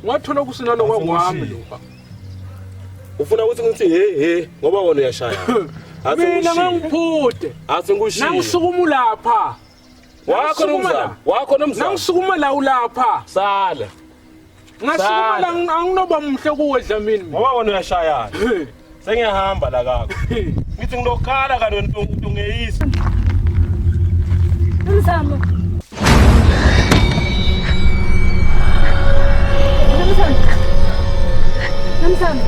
Wathola kusinana kwami lokho. Ufuna ukuthi ngithi he ngoba wona uyashaya. Mina ngangiphude. Asingushiye. Nangisukuma lapha. Wakho nomzamo. Nangisukuma la ulapha. Sala. Ngasukuma la anginoba mhle kuwedla mina. Ngoba wona uyashaya. Sengiyahamba la kakho. Ngithi ngilokhala kanti ungeyisa. Nomzamo. Nomzamo.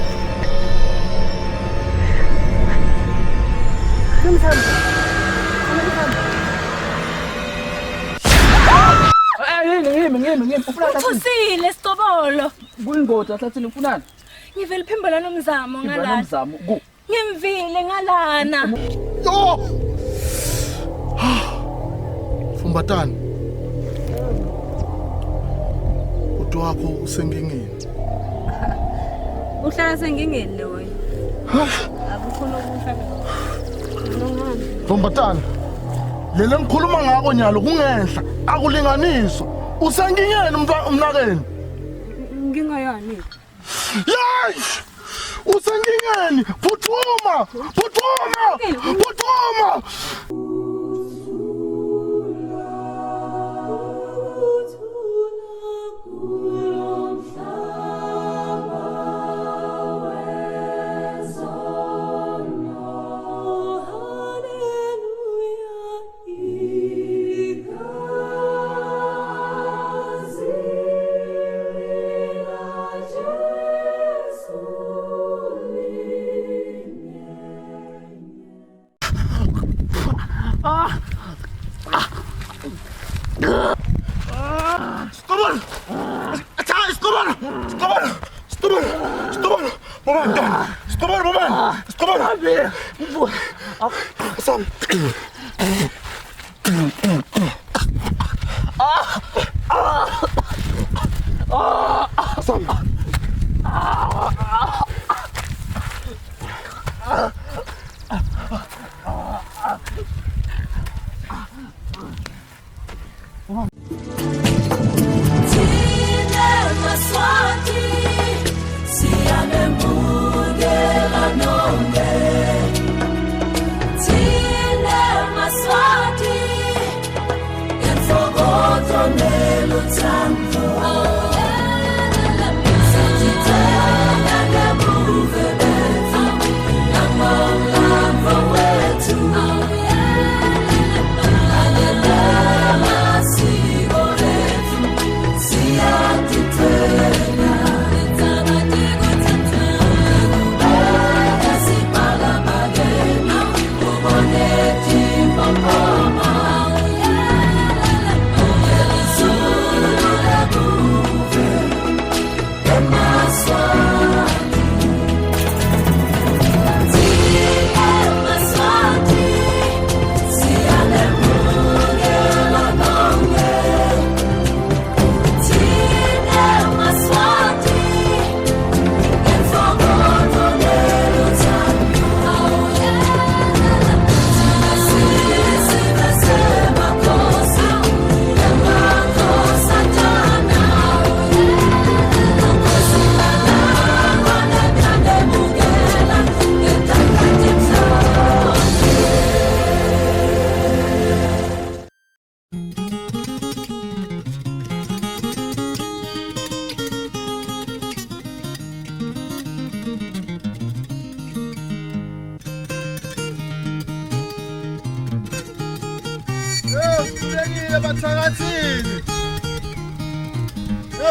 Ngimi ufuna Uthusile Sicobolo. Kuyingoda sathini ufunani? Ngivela phimbola nomzamo ngalana. Nomzamo ku. Ngimvile ngalana. Fumbatani. Uthi wakho usengingeni. Uhlala sengingeni le wena. Akukhona ukuhlala. Fumbatani. Lele ngikhuluma ngako nyalo kungenhla akulinganiswa. Usengingeni umnakeni. Ngingayani. Yay! Usengingeni. Phuthuma!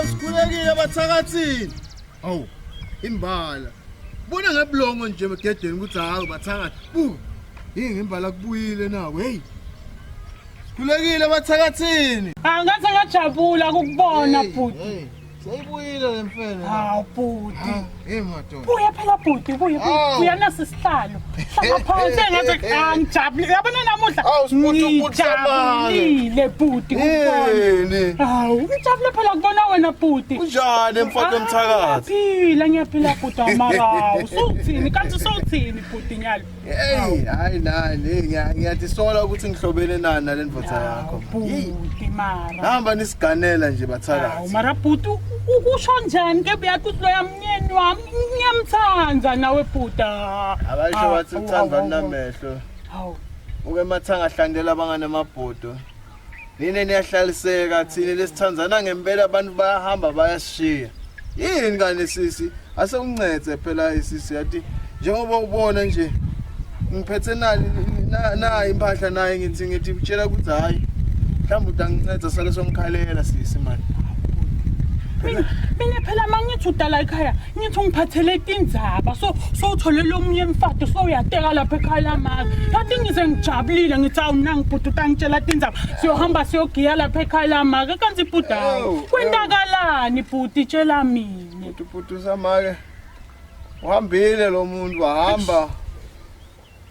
Sikhulekile bathakathini. Awu, imbala. Bona ngeblongo nje begedeni ukuthi hayi bathakathi. Ngimbala kubuyile nawe. Hey. Sikhulekile bathakathini. Angathi ngajabula ukubona bhuti. Sayibuyile lemfene. Hawu bhuti. Madoda. Buya phela bhuti, buya nasisihlalo. Hlala phansi engathi angijabule. Yabona namuhla. Ngijabulile bhuti ukubona. Hawu, ngijabule phela kubona wena bhuti. Unjani mfowethu Mthakathi? Ngiyaphila bhuti amarawu. Sokuthini kanti sokuthini bhuti nyalo? Hayi nani ngiyazisola ukuthi ngihlobene nani nale mfowethu yakho. Bhuti mara. Hamba nisiganela nje Bathakathi. Mara bhuti Ukusho njani ke Beatrice lo yamnyeni wami ngiyamthanda nawe bhuda. Abasho bathi uthanda namehlo. Hawu. Uke mathanga ahlandela abanganamabhodo. Nine niyahlaliseka thina lesithandzana ngempela abantu bayahamba bayashiya. Yini kane sisi? Ase ungincede phela isisi yathi njengoba ubona nje ngiphethe na impahla naye ngithi utshela ukuthi hayi mhlawumbe utanginceda sale somkhalela sisi man. Mina phela mangithi udala ekhaya ngithi ngiphathele tindzaba so uthole lo munye mfati so uyateka lapha ekhaya lamazi yathi ngize ngijabulile ngithi awunangi bhuti utangitshela tindzaba siyohamba siyogiya lapha ekhaya lamazi kanti bhuda kwendakalani bhuti tshela mina Bhuti samake uhambile lo muntu wahamba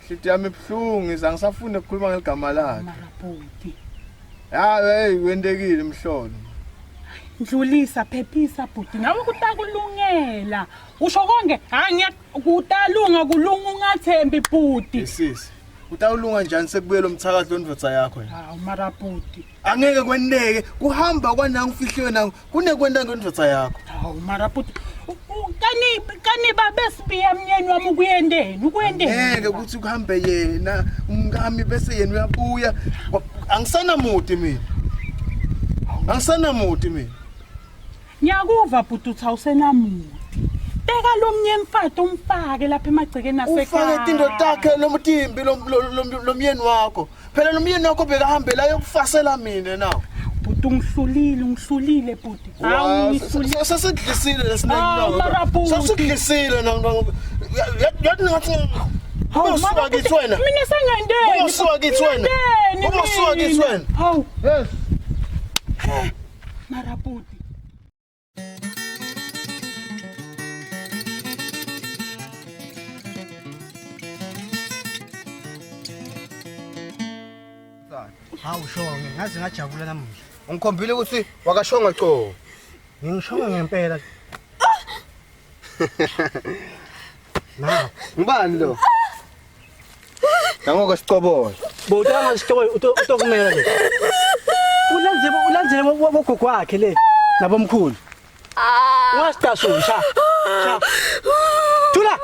hlithi yami ibhlungu ngisafuna ukukhuluma ngeligama lakhe mara bhuti hey wendekile mhlolo ndlulisa phephisa bhuti nawe kutakulungela usho konke hayi kutalunga kulunga ungathembi bhuti sisi utawulunga njani sekubuye lo mthakathi londvodza yakho hawu mara bhuti angeke kwendeke kuhamba kwanangifihliwe nangu kunekwenda ngendvodza yakho hawu mara bhuti kani babesibiya mnyeni wami ukuyendeni ngeke ukuthi kuhambe yena umkami bese yena uyabuya angisanamuti mina ngiyakuva bhuti uthi awusenamuntu teka lo mnye mfati umfake lapha emagcekeni asekhaya ufake tinto takhe lomtimbi lomyeni wakho phela lomyeni wakho bekahambela ayokufasela mina nawo bhuti ungihlulile bhuti hawu ngihlulile sesidlisile lesinengi sesidlisile yathi ngathi usuka kithi wena mina sengendeni usuka kithi wena hawu yes mara bhuti Hawu shonge ngaze ngajabula namuhla. ungikhombile ukuthi wakashonga co Ngishonga ngempela. na ngibani lo Ngoko sicobole Botanga sithokoze utokumela le. Ulandzele bogogo wakhe le nabomkhulu. Ungasitasu sha. Thula.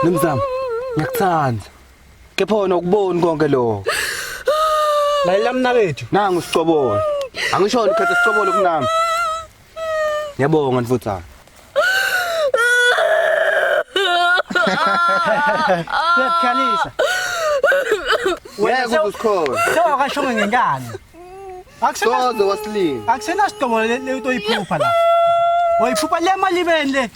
Nomzamo. Ngiyakuthanda. Kepha wona ukuboni konke lo. Lalela mna bethu. Nangu sicobole. Angisho ukhethe sicobole kunami. Ngiyabonga mfutha. Uyakhalisa. Yebo kusikhola Sewakashonga ngenkani. Soze wasilini Akusena sicobole le utoyiphupha la. Wayiphupha le mali bende.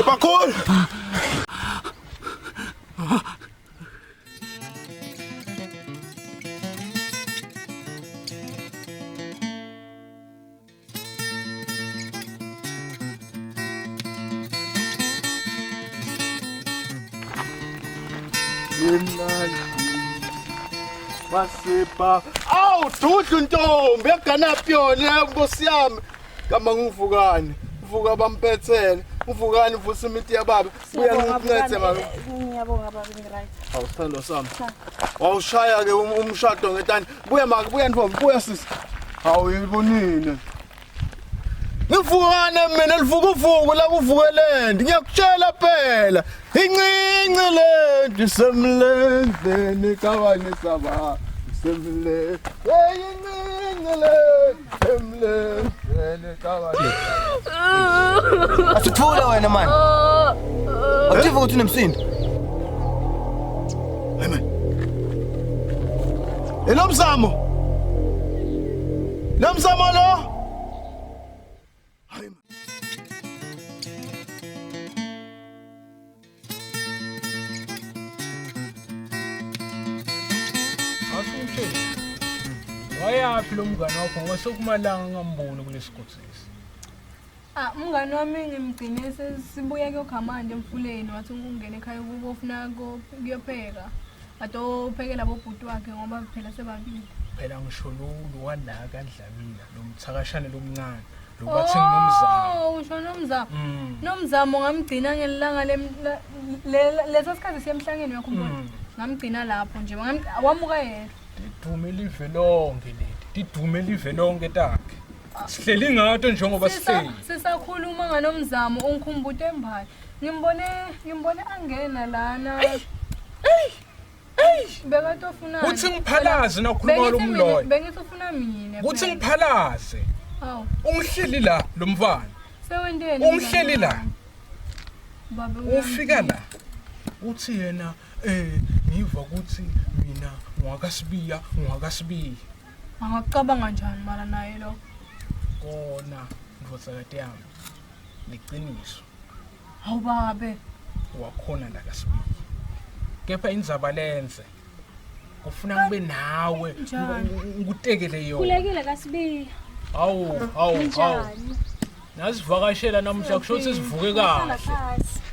Bakun Masipa awu dudu ntombi yaganaphi yona Nkosi yami kama ngivukani uvuka bampethele uvukani vusa imithi yababa buya ngincede mama Ngiyabonga baba ngiright. awusithando sami wawushaya ke umshado ngetani buya ntombi buya sisi awuyibonile ngivukane mina livukuvuku la kuvukelende ngiyakutshela phela incinci le semlendeni kawani saba semle incinci le semlendeni kawani Asithula wena man. Akuthi ukuthi unemsindo. Hey man. Nomzamo lo. Hey man. Wayaphi lo mngane wakho ngoba sokumalanga ngamboni kulesigodlesi. Umngane wami ngimgcine sesibuya kuyokhamanda emfuleni wathi ungene ekhaya kubo ufuna kuyopheka. Atophekela bobhuti wakhe ngoba phela sebabili. Phela ngisho lo wala kaDlamini lo mthakashane lomncane. Lo bathi ngomzamo. Usho nomzamo. Nomzamo ngamgcina ngelanga leso sikhathi siyemhlangeni yakhumbula. Ngamgcina lapho nje wamuka yena. Didume live lonke leti. Didume live lonke takhe. Sihleli ngato njengoba sihleli. Sisakhuluma nganomzamo ungikhumbuta embali. Ngimbone angena lana. Bekatofuna. Uthi ngiphalaze nakhuluma lo mloyo. Bengithi ufuna mina. Uthi ngiphalaze. Hawu. Ungihleli la lo mfana. Sewendeni? Ungihleli la. Baba ufika la. Uthi yena ngiva ukuthi mina ungakasibiya. Angacabanga njani mara naye lo? Kona ndvotsakade yami. Liqiniso. Hawu babe. Wakhona la kasibiya. Kepha indzaba lenze. Kufuna ngibe nawe ngikutekele yona. Kulekile kasibiya. Hawu. Nasivakashela namhla kusho ukuthi sivuke kahle.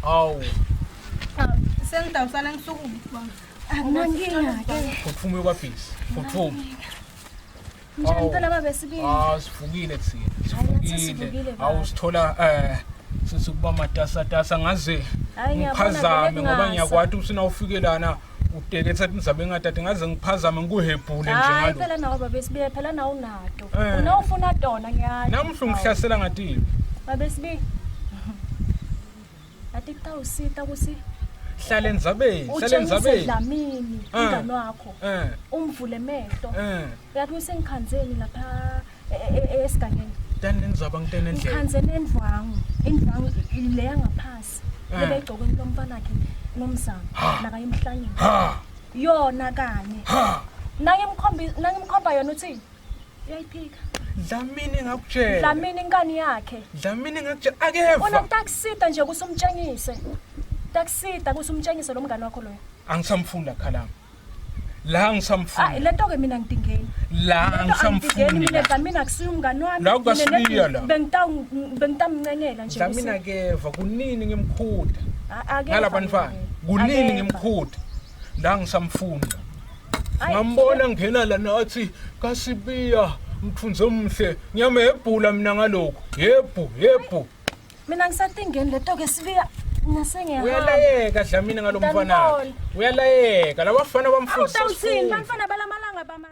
Hawu. Sengidawusala ngisukume baba. Akunankinga ke. Phuphume kwabhisi. Phuphume. Njani phela babe sibiya? Sivukile thina. Sivukile. Sithola sithi kuba matasa ngaze ngiphazame ngoba ngiyakwati usina ufike lana uteketha indzabe engatati ngaze ngiphazame ngikuhebhule nje ngalo. Hayi phela nawe babe sibiya phela nawu nato. Unawufuna tona ngiyazi. Namhla ngihlasela ngatiwe. Babe sibiya. Ati kutawusita kusi hlale endzabeni. Dlamini ingane wakho. Umvule emehlo. Uyathi usengikhanzeni lapha esigangeni. Tani indzaba ngitene endlela. Ngikhanzeni indwangu leya ngaphasi. Lebegcokweni lomfana wakhe nomzamo la emhlangeni. Yona kanye. Nangimkhomba yona uthini? Uyayiphika. Dlamini ngakutshela. Dlamini ingane yakhe. Dlamini ngakutshela akeva. Ona takusita nje kusumtshengise. Takusita kusumtshengise lo mngane wakho loyo. Angisamfunda khalama. La ngisamfunda. Lento ke mina ngidingeni. La ngisamfunda. Mina Dlamini akusiyo umngane wami. La ukasibiya la. Bengitamncenela nje. Dlamini akeva kunini ngimkhuda. Ngalapha nifana. Kunini ngimkhuda. La ngisamfunda. Ngambona ngena la nathi kasibiya mthunze umhle. Ngiyamehebhula mina ngalokho. Yebo. Mina ngisatingeni lento ke sibiya. Uyalayeka Dlamini ngalo mfana. Uyalayeka labafana bamfundisa. Awuthini bamfana balamalanga bama.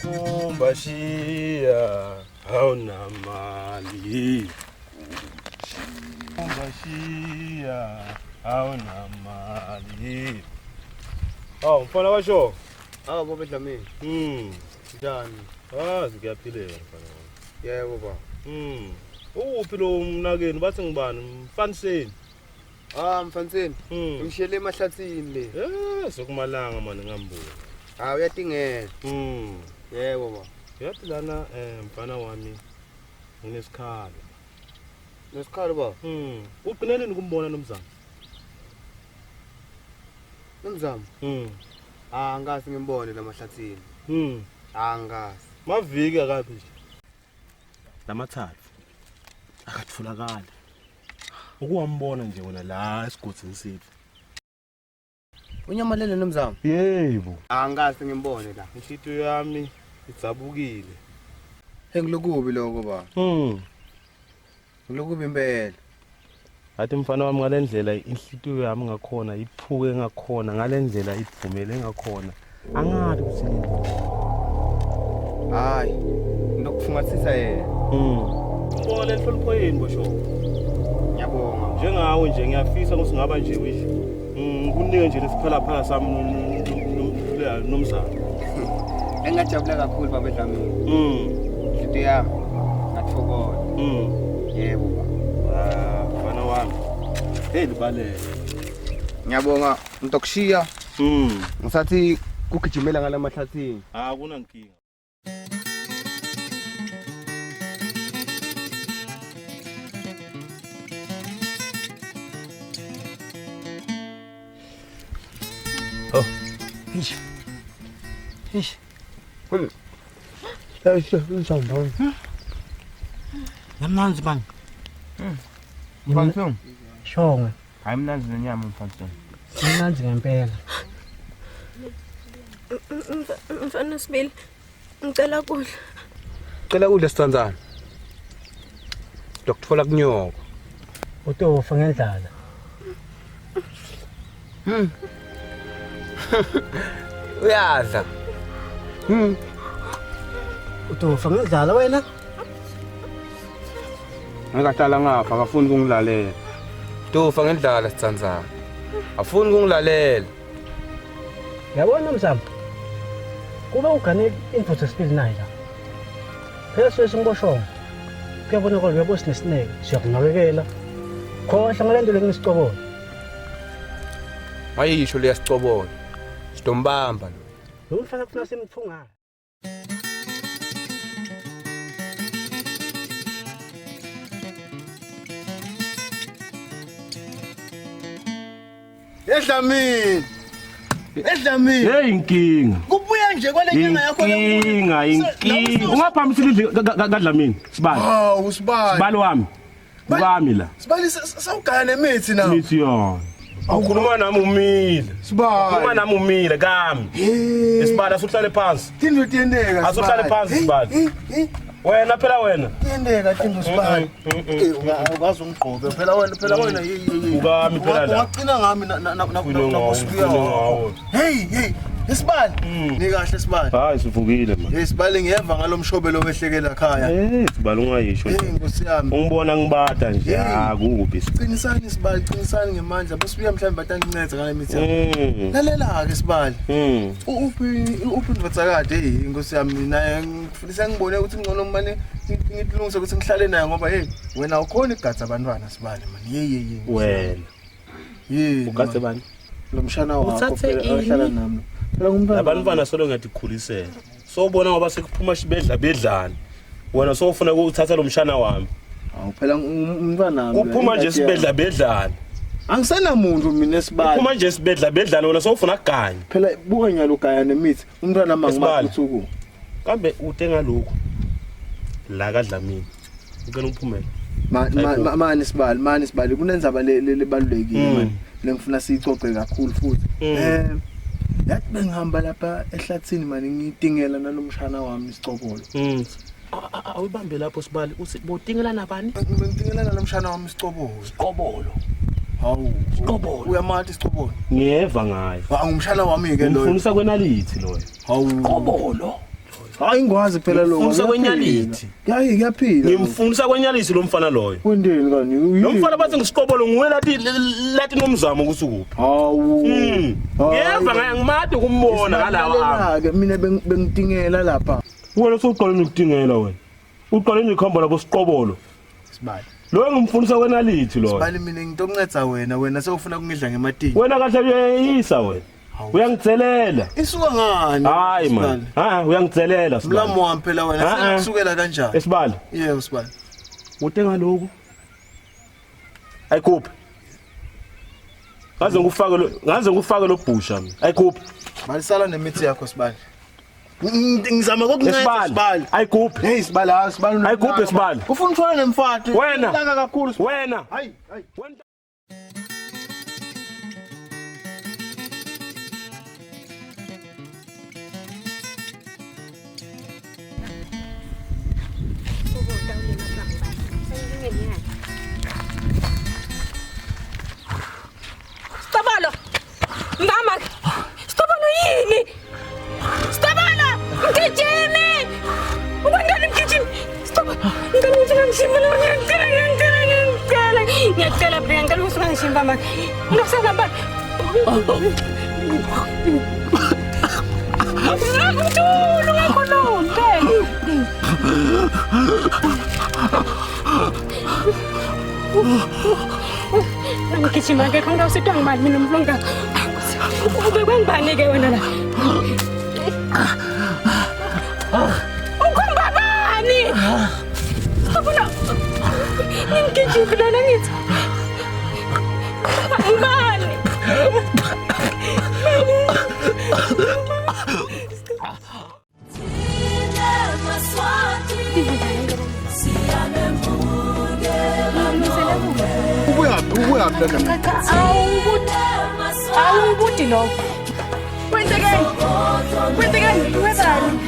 Kumbashiya haunamali. Kumbashiya haunamali. Mfana washo. Baba Dlamini. Njani? Ngiyaphilela mfana. Yebo baba. Uphi lo mnakeni bathi ngibani mfaniseni? Mfaniseni. Ngishele emahlathini le. Sokumalanga manje ngambona. Uyatingela. Yebo baba. Yathi lana mfana wami nginesikhalo. Nesikhalo baba? Uqinele ukumbona nomzamo. Nomzamo? Angikazi ngimbone lamahlathini. Angikazi. Maviki akapi nje. Lamathathu akatholakala. Ukuwambona nje wona la esigodini sethu. Unyamalele nomzamo? Yebo. Angikazi ngimbone la. Inhlitiyo yami idzabukile. Ngilokubi lokho baba. Ngilokubi impela. Athi mfana wami ngalendlela inhlitiyo yami ngakhona iphuke ngakhona ngalendlela iphumele ngakhona. Angathi kusini. Hayi. Ndokufungathisa yena. Ngibona lenhlonipho yini bosho. Ngiyabonga. Njengawe nje ngiyafisa ukuthi ngaba nje wisho. Ngikunike nje lesiphala phala sami nomzamo. Engajabula kakhulu baba Dlamini. Inhlitiyo yami ngathokoza. Yebo baba. Mfana wami. Hey libalele. Ngiyabonga Ntokushiya Ngisathi kugijimela ngala mahlathini. Akunankinga. Oh. Ish. Kule. Ngizawumbona. Yamnanzi bani? Mfana. Shonga. Hayi mnanzi nenyama mfana. Mnanzi ngempela. Mfana Sibili, ngicela kudla. Cela udle sithandzana. Dokutfola kunyoko. Utofa ngendlala. Uyadla. Utofa ngendlala wena? Ngikahlala ngapha akafuni kungilalela. Tofa ngendlala sithandzana. Afuni kungilalela. Yabona Mzamo. Kuba ugane imvutho Sibili nayo la. Phela singboshongo. Kuyabona kodwa uyabo sinesineke, siyakunakekela. Khohla ngalendlela ngisicobona. Ayisho liyasicobona. Sidombamba lo. Lo mfana kufuna simthunga. Edlamini. Edlamini. Hey inkinga. Kubuya nje kwale nyanga yakho Inkinga. Ungaphambisile kaDlamini. Sibali. Hawu Sibali. Sibali wami. Ubami la. Sibali sawugaya nemithi na. Mithi yona. Awukhuluma nami umile. Sibali. Khuluma nami umile kami. Sibali asuhlale phansi. Tinto tiyendeka. Asuhlale phansi Sibali. Wena phela wena. Tiyendeka Tinto Sibali. Ungazi ungqobe phela wena Ukami phela la. Ungaqina ngami na Hey Sibali. Nikahle Sibali. Hayi sivukile man. Sibali ngiyeva ngalomshobelo omehlekela ekhaya. Sibali ungayisho. Nkosi yami. Ungibona ngibada nje akubi. Qinisani Sibali, qinisani ngemandla. Besibuya mhlawumbe batangincede ngale mithi. Lalela ke Sibali. Uphi mvatsakade inkosi yami mina ngifisa ngibone ukuthi ngcono manje ngilungise ukuthi ngihlale naye ngoba wena ukhona igatsa abantwana Sibali man. Wena. Ugatse bani? Lo mshana wakho phela ahlala nami. Phela ngumntwana. Abantwana solo ngiyadikhulisela. Sobona ngoba sekuphuma bedlani. Wena sofuna ukuthatha lo mshana wami. Awu phela umntwana nami. Uphuma nje bedlani. Angisenamuntu mina Sibali. Uphuma nje bedlani wena sofuna kuganya. Phela buka nyalo gaya nemithi. Umntwana mangimaphuthukulu. Kambe ude ngalokho. La kaDlamini. Ngicela uphumele. Mani Sibali kunenzaba lebalulekile manje. Lengifuna siyicoce kakhulu futhi. Yathi bengihamba lapha ehlathini manje ngidingela nalomshana wami isicobolo. Awubambe lapho Sibali uthi bodingela nabani? Ngidingela nalomshana wami isicobolo. Isicobolo. Hawu. Isicobolo. Uyamathi isicobolo? Ngiyeva ngayo. Ngumshana wami ke loyo. Ngifundisa kwenalithi loyo. Hawu. Isicobolo. Hayi ngikwazi phela lo. Ngifundisa kwenyalithi. Kuyaphila. Ngimfundisa kwenyalithi lo mfana loyo. Kwendeni kani? Lo mfana bathi ngisicobolo nguwe lathi nomzamo ukuthi ukuphi. Hawu. Ngiyeva ngiyangimade ukumbona ngalawa. Ke mina bengidingela lapha. Wena soqala ukudingela wena. Uqala ngikhamba lapho siqobolo. Sibali. Lo ngimfundisa kwenalithi lo. Sibali mina ngitokunceda wena sewufuna kungidla ngematini. Wena kahle uyayisa wena. Uyangitselela. Isuka ngani? Hayi man. Uyangitselela Sibali. Mlamo wami phela wena sekusukela kanjani? Esibali. Yebo Sibali. Ude ngaloko. Ayikhuphe. Ngaze ngufake lo bhusha mina. Ayikhuphe. Malisala nemithi yakho Sibali. Ngizama kokunceda Sibali. Ayikhuphe. Hey Sibali, Sibali. Ayikhuphe Sibali. Ufuna uthola nemfati. Wena. Langa kakhulu. Wena. Hayi. Stabalo. Mama. Stabalo yini? Stabalo. Ngijimi. Ungangani ngijimi? Stabalo. Ngani ngishimela ngiyacela Bria ngani usungangishimba mama. Ngosana bani? Ngitulu ngakhulumbe. Ngigijima ke khona usitwa ngimali mina umlonga. Ube kwengibani-ke wena la? Ukhomba bani? Abona ngingijiphi lana ngithi? Ngibani? Ubuyaphi lana? Cha, awungibudi lokho. Kwentekeni? Wenzani?